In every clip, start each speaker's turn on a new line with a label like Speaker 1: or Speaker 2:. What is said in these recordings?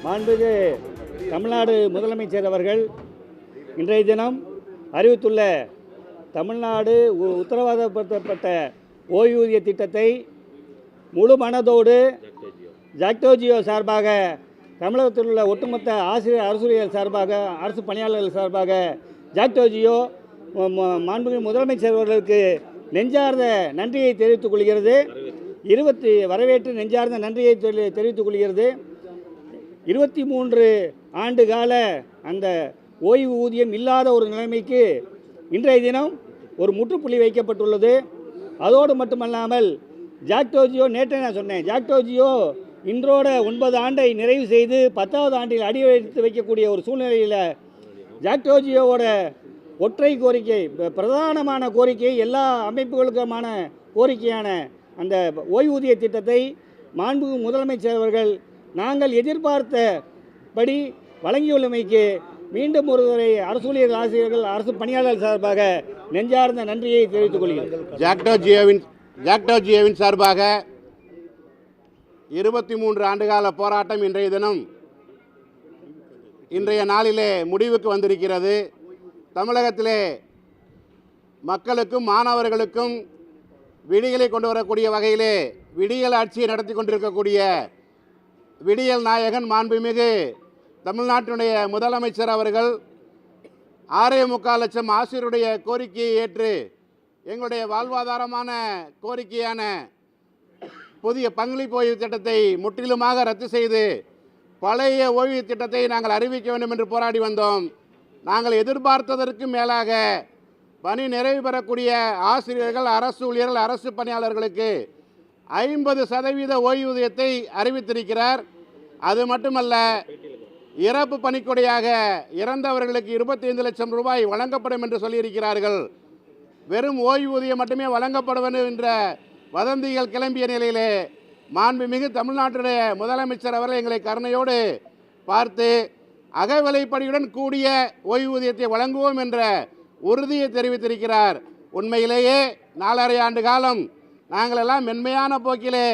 Speaker 1: மாண்புமிகு தமிழ்நாடு முதலமைச்சர் அவர்கள் இன்றைய தினம் அறிவித்துள்ள தமிழ்நாடு உத்தரவாதப்படுத்தப்பட்ட ஓய்வூதிய திட்டத்தை முழு மனதோடு ஜாக்டோஜியோ சார்பாக, தமிழகத்தில் உள்ள ஒட்டுமொத்த அரசுரியர் சார்பாக, அரசு பணியாளர்கள் சார்பாக ஜாக்டோஜியோ மாண்புமிகு முதலமைச்சர் அவர்களுக்கு நெஞ்சார்ந்த நன்றியை தெரிவித்துக் கொள்கிறது. வரவேற்று நெஞ்சார்ந்த நன்றியை தெரிவித்துக் கொள்கிறது. 23 ஆண்டு கால அந்த ஓய்வு ஊதியம் இல்லாத ஒரு நிலைமைக்கு இன்றைய தினம் ஒரு முற்றுப்புள்ளி வைக்கப்பட்டுள்ளது. அதோடு மட்டுமல்லாமல் ஜாக்டோஜியோ, நேற்று நான் சொன்னேன், ஜாக்டோஜியோ இன்றோட 9 ஆண்டை நிறைவு செய்து 10வது ஆண்டில் அடி எடுத்து வைக்கக்கூடிய ஒரு சூழ்நிலையில் ஜாக்டோஜியோவோட ஒற்றை கோரிக்கை, பிரதானமான கோரிக்கை, எல்லா அமைப்புகளுக்குமான கோரிக்கையான அந்த ஓய்வூதிய திட்டத்தை மாண்புமிகு முதலமைச்சர் அவர்கள் நாங்கள் எதிர்பார்த்தபடி வழங்கியுள்ளமைக்கு மீண்டும் ஒருவரை அரசூழியர் ஆசிரியர்கள், அரசு பணியாளர்கள் சார்பாக நெஞ்சார்ந்த நன்றியை தெரிவித்துக் கொள்கிறேன்.
Speaker 2: ஜாக்டோஜியோவின் சார்பாக 23 ஆண்டுகால போராட்டம் இன்றைய தினம், இன்றைய நாளிலே முடிவுக்கு வந்திருக்கிறது. தமிழகத்திலே மக்களுக்கும் மாணவர்களுக்கும் விடியலை கொண்டு வரக்கூடிய வகையிலே விடியல் ஆட்சியை நடத்தி கொண்டிருக்கக்கூடிய விடியல் நாயகன் மாண்புமிகு தமிழ்நாட்டினுடைய முதலமைச்சர் அவர்கள் 6.25 லட்சம் ஆசிரியருடைய கோரிக்கையை ஏற்று எங்களுடைய வாழ்வாதாரமான கோரிக்கையான புதிய பங்களிப்பு ஓய்வு திட்டத்தை முற்றிலுமாக ரத்து செய்து பழைய ஓய்வு திட்டத்தை நாங்கள் அறிவிக்க வேண்டும் என்று போராடி வந்தோம். நாங்கள் எதிர்பார்த்ததற்கு மேலாக பணி நிறைவு பெறக்கூடிய ஆசிரியர்கள், அரசு ஊழியர்கள், அரசு பணியாளர்களுக்கு 50% ஓய்வூதியத்தை அறிவித்திருக்கிறார். அது மட்டுமல்ல, இறப்பு பணிக்கொடையாக இறந்தவர்களுக்கு 25 லட்சம் ரூபாய் வழங்கப்படும் என்று சொல்லியிருக்கிறார்கள். வெறும் ஓய்வூதியம் மட்டுமே வழங்கப்படும் என்ற வதந்திகள் கிளம்பிய நிலையிலே மாண்புமிகு தமிழ்நாட்டுடைய முதலமைச்சர் அவர்கள் எங்களை கருணையோடு பார்த்து அகவிலைப்படியுடன் கூடிய ஓய்வூதியத்தை வழங்குவோம் என்ற உறுதியை தெரிவித்திருக்கிறார். உண்மையிலேயே 4.5 ஆண்டு காலம் நாங்கள் எல்லாம் மென்மையான போக்கிலே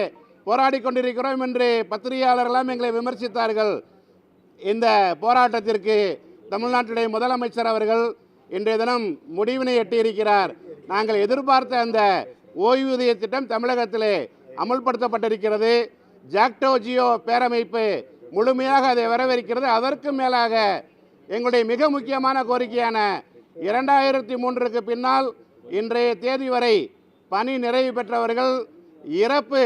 Speaker 2: போராடி கொண்டிருக்கிறோம் என்று பத்திரிகையாளர்களெல்லாம் எங்களை விமர்சித்தார்கள். இந்த போராட்டத்திற்கு தமிழ்நாட்டுடைய முதலமைச்சர் அவர்கள் இன்றைய தினம் முடிவினை எட்டியிருக்கிறார். நாங்கள் எதிர்பார்த்த அந்த ஓய்வூதிய திட்டம் தமிழகத்திலே அமல்படுத்தப்பட்டிருக்கிறது. ஜாக்டோஜியோ பேரமைப்பு முழுமையாக அதை வரவேற்கிறது. அதற்கு மேலாக எங்களுடைய மிக முக்கியமான கோரிக்கையான 2003க்கு பின்னால் இன்றைய தேதி வரை பணி நிறைவு பெற்றவர்கள், இறப்பு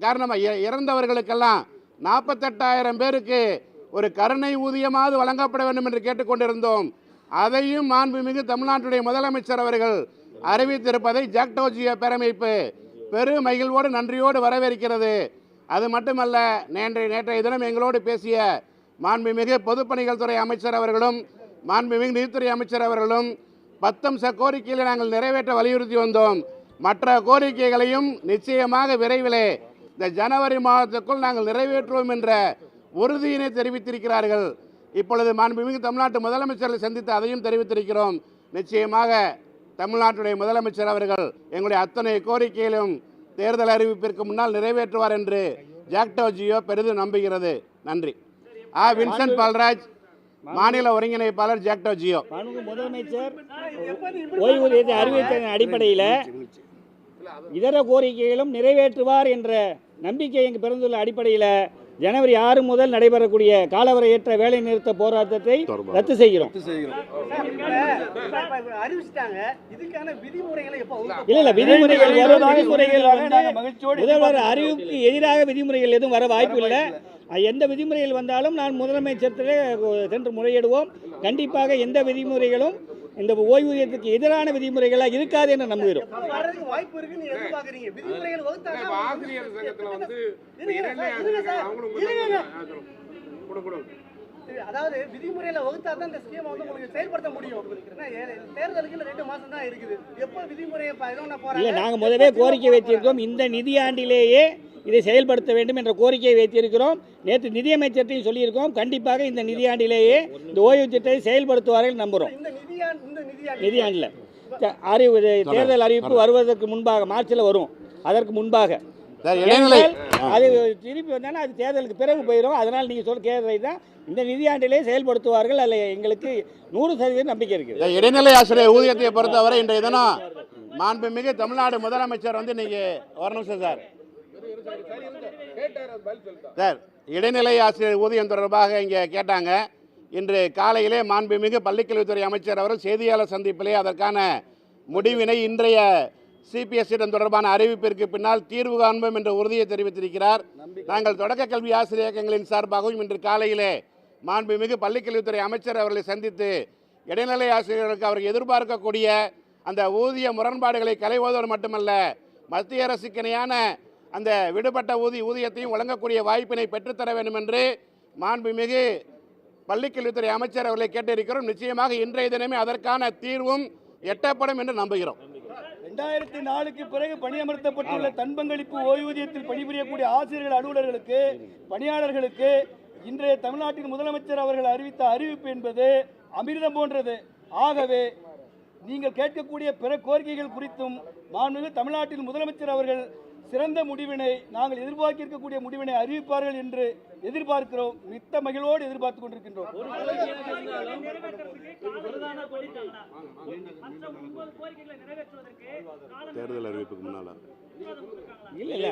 Speaker 2: காரணமாக இறந்தவர்களுக்கெல்லாம் 48,000 பேருக்கு ஒரு கருணை ஊதியமாவது வழங்கப்பட வேண்டும் என்று கேட்டுக்கொண்டிருந்தோம். அதையும் மாண்புமிகு தமிழ்நாட்டுடைய முதலமைச்சர் அவர்கள் அறிவித்திருப்பதை ஜாக்டோஜியோ பேரமைப்பு பெரு மகிழ்வோடு நன்றியோடு வரவேற்கிறது. அது மட்டுமல்ல, நேற்றைய தினம் எங்களோடு பேசிய மாண்புமிகு பொதுப்பணிகள் துறை அமைச்சர் அவர்களும் மாண்புமிகு நிதித்துறை அமைச்சர் அவர்களும் 10 அம்ச கோரிக்கைகளை நாங்கள் நிறைவேற்ற வலியுறுத்தி வந்தோம். மற்ற கோரிக்கைகளையும் நிச்சயமாக விரைவிலே இந்த ஜனவரி மாதத்துக்குள் நாங்கள் நிறைவேற்றுவோம் என்ற உறுதியினை தெரிவித்திருக்கிறார்கள். இப்பொழுது மாண்புமிகு தமிழ்நாட்டு முதலமைச்சர்களை சந்தித்து அதையும் தெரிவித்திருக்கிறோம். நிச்சயமாக தமிழ்நாட்டுடைய முதலமைச்சர் அவர்கள் எங்களுடைய அத்தனை கோரிக்கைகளும் தேர்தல் அறிவிப்பிற்கு முன்னால் நிறைவேற்றுவார் என்று ஜாக்டோஜியோ பெரிதும் நம்புகிறது. நன்றி. வின்சென்ட் பால்ராஜ், மாநில ஒருங்கிணைப்பாளர், ஜாக்டோஜியோ.
Speaker 1: முதலமைச்சர் ஓய்வூதியத்தை அறிவித்ததன் அடிப்படையில் இதர கோரிக்கைகளும் நிறைவேற்றுவார் என்ற நம்பிக்கை எங்கு பிறந்துள்ள அடிப்படையில் ஜனவரி 6 முதல் நடைபெறக்கூடிய காலவரையற்ற வேலை நிறுத்த போராட்டத்தை ரத்து செய்கிறோம். இல்ல விதிமுறைகள் வரும். முதல்வர் அறிவிப்புக்கு எதிராக விதிமுறைகள் எதுவும் வர வாய்ப்பு இல்லை. எந்த விதிமுறைகள் வந்தாலும் நான் முதலமைச்சரத்திலே சென்று முறையிடுவோம். கண்டிப்பாக எந்த விதிமுறைகளும் இந்த ஓய்வூதியத்துக்கு எதிரான விதிமுறைகளாக இருக்காது என்று நம்புகிறோம்.
Speaker 3: அதாவது விதிமுறையில வகுத்தா தான் இந்த ஸ்கீமை வந்து உங்களுக்கு செயல்படுத்த முடியும். தேர்தலுக்கு 2 மாசம் தான் இருக்குது. எப்போ விதிமுறையை
Speaker 1: இல்லை, நாங்கள் முதவே கோரிக்கை வைத்திருக்கோம். இந்த நிதியாண்டிலேயே இதை செயல்படுத்த வேண்டும் என்ற கோரிக்கையை வைத்திருக்கிறோம். நேற்று நிதியமைச்சர்த்தையும் சொல்லியிருக்கோம். கண்டிப்பாக இந்த நிதியாண்டிலேயே இந்த ஓய்வு திட்டத்தை செயல்படுத்துவார்கள் நம்புகிறோம். நிதியாண்டில் தேர்தல் அறிவிப்பு வருவதற்கு முன்பாக, மார்ச்சில் வரும். அதற்கு முன்பாக
Speaker 2: சார், இடைநிலை
Speaker 1: அது திருப்பி வந்தாலும் அது தேர்தலுக்கு பிறகு போயிடும். அதனால் நீங்கள் சொல்ல கேட்கறது தான் இந்த நிதியாண்டிலே செயல்படுத்துவார்கள். அதில் எங்களுக்கு 100% நம்பிக்கை இருக்குது.
Speaker 2: சார், இடைநிலை ஆசிரியர் ஊதியத்தை பொறுத்தவரை இன்றைய தினம் மாண்புமிகு தமிழ்நாடு முதலமைச்சர் வந்து இன்னைக்கு ஒரு நிமிஷம் சார் சார் இடைநிலை ஆசிரியர் ஊதியம் தொடர்பாக இங்கே கேட்டாங்க. இன்று காலையிலே மாண்புமிகு பள்ளிக்கல்வித்துறை அமைச்சர் அவர்கள் செய்தியாளர் சந்திப்பிலே அதற்கான முடிவினை இன்றைய சிபிஎஸ்சிடம் தொடர்பான அறிவிப்பிற்கு பின்னால் தீர்வு காண்போம் என்ற உறுதியை தெரிவித்திருக்கிறார். நாங்கள் தொடக்க கல்வி ஆசிரியர் இயக்கங்களின் சார்பாகவும் இன்று காலையிலே மாண்புமிகு பள்ளிக்கல்வித்துறை அமைச்சர் அவர்களை சந்தித்து இடைநிலை ஆசிரியர்களுக்கு அவர்கள் எதிர்பார்க்கக்கூடிய அந்த ஊதிய முரண்பாடுகளை களைவதோடு மட்டுமல்ல, மத்திய அரசுக்கு இணையான அந்த விடுபட்ட ஊதியத்தையும் வழங்கக்கூடிய வாய்ப்பினை பெற்றுத்தர வேண்டும் என்று மாண்புமிகு பள்ளிக்கல்வித்துறை அமைச்சர் அவர்களை கேட்டிருக்கிறோம். நிச்சயமாக இன்றைய தினமே அதற்கான தீர்வும் எட்டப்படும் என்று நம்புகிறோம்.
Speaker 3: 2004க்கு பிறகு பணியமர்த்தப்பட்டுள்ள தன்பங்களிப்பு ஓய்வூதியத்தில் பணிபுரியக்கூடிய ஆசிரியர்கள், அலுவலர்களுக்கு, பணியாளர்களுக்கு இன்றைய தமிழ்நாட்டின் முதலமைச்சர் அவர்கள் அறிவித்த அறிவிப்பு என்பது அமிர்தம் போன்றது. ஆகவே நீங்கள் கேட்கக்கூடிய பிற கோரிக்கைகள் குறித்தும் மாண்புமிகு தமிழ்நாட்டின் முதலமைச்சர் அவர்கள் சிறந்த முடிவினை, நாங்கள் எதிர்பார்க்கக்கூடிய முடிவினை அறிவிப்பார்கள் என்று எதிர்பார்க்கிறோம். மித்த மகிழ்வோடு எதிர்பார்த்துக் கொண்டிருக்கின்றோம்.
Speaker 2: தேர்தல் அறிவிப்புக்கு முன்னால்
Speaker 1: இல்லை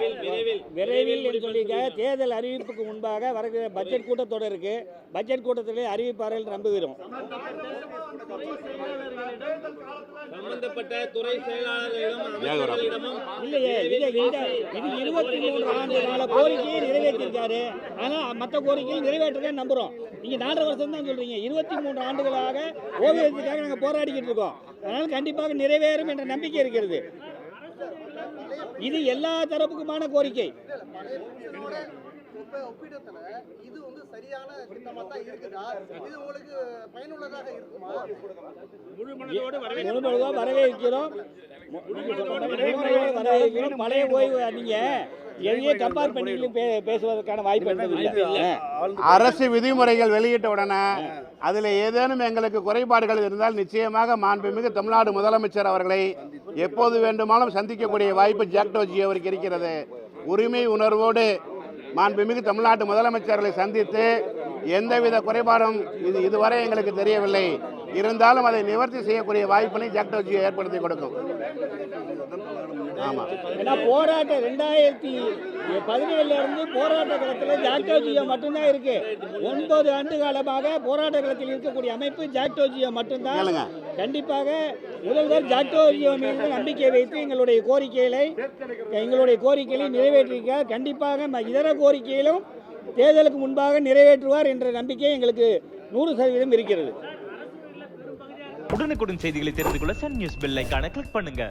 Speaker 1: விரைவில் என்று சொல்லியிருக்காங்க. தேர்தல் அறிவிப்புக்கு முன்பாக வருகிற பட்ஜெட் கூட்டத்தொடர் இருக்கு. பட்ஜெட் கூட்டத்திலே அறிவிப்பார்கள் நம்புகிறோம்.
Speaker 4: சம்பந்தப்பட்ட துறை செயலாளர்களிடமும்
Speaker 1: இல்லையே, இது 23 ஆண்டு கால கோரிக்கையை நிறைவேற்றிருக்காரு. ஆனால் மற்ற கோரிக்கையை நிறைவேற்றுறேன்னு நம்புகிறோம். நீங்கள் 4.5 வருஷம் தான் சொல்கிறீங்க. 23 ஆண்டுகளாக ஓவியத்துக்காக நாங்கள் போராடிக்கிட்டு இருக்கோம். அதனால் கண்டிப்பாக நிறைவேறும் என்ற நம்பிக்கை இருக்கிறது. இது எல்லா தரப்புக்குமான கோரிக்கை.
Speaker 3: ஒப்பிடத்துல இது வந்து சரியான திட்டமா தான் இருக்குதா? இது உங்களுக்கு பயனுள்ளதாக இருக்குமா?
Speaker 1: முழுமையாக வரவேற்கிறோம். பழைய ஓய்வு நீங்க எதையே கம்பேர் பண்ணி பேசுவதற்கான வாய்ப்பு இல்லை.
Speaker 2: அரசு விதிமுறைகள் வெளியிட்ட உடனே அதில் ஏதேனும் எங்களுக்கு குறைபாடுகள் இருந்தால் நிச்சயமாக மாண்புமிகு தமிழ்நாடு முதலமைச்சர் அவர்களை எப்போது வேண்டுமானாலும் சந்திக்கக்கூடிய வாய்ப்பு ஜாக்டோஜி அவருக்கு இருக்கிறது. உரிமை உணர்வோடு மாண்புமிகு தமிழ்நாட்டு முதலமைச்சர்களை சந்தித்து எந்தவித குறைபாடும் இதுவரை எங்களுக்கு தெரியவில்லை. இருந்தாலும் அதை நிவர்த்தி செய்யக்கூடிய வாய்ப்பினை ஜாக்டோஜி ஏற்படுத்தி கொடுக்கும். ஆமாம்,
Speaker 1: ஏன்னா போராட்டம் 2017 இருந்து போராட்ட களத்தில் ஜாக்டோஜியோ மட்டும்தான் இருக்கு. 9 ஆண்டு காலமாக போராட்ட களத்தில் இருக்கக்கூடிய அமைப்பு ஜாக்டோஜியோ மட்டும்தான். கண்டிப்பாக முதல்வர் ஜாக்டோஜியோ மீது நம்பிக்கை வைத்து எங்களுடைய கோரிக்கைகளை நிறைவேற்றிருக்க. கண்டிப்பாக இதர கோரிக்கையிலும் தேர்தலுக்கு முன்பாக நிறைவேற்றுவார் என்ற நம்பிக்கை எங்களுக்கு 100% இருக்கிறது.
Speaker 5: உடனுக்குடன் செய்திகளை தெரிந்து கொள்ள சன் நியூஸ் பெல் ஐகானை கிளிக் பண்ணுங்க.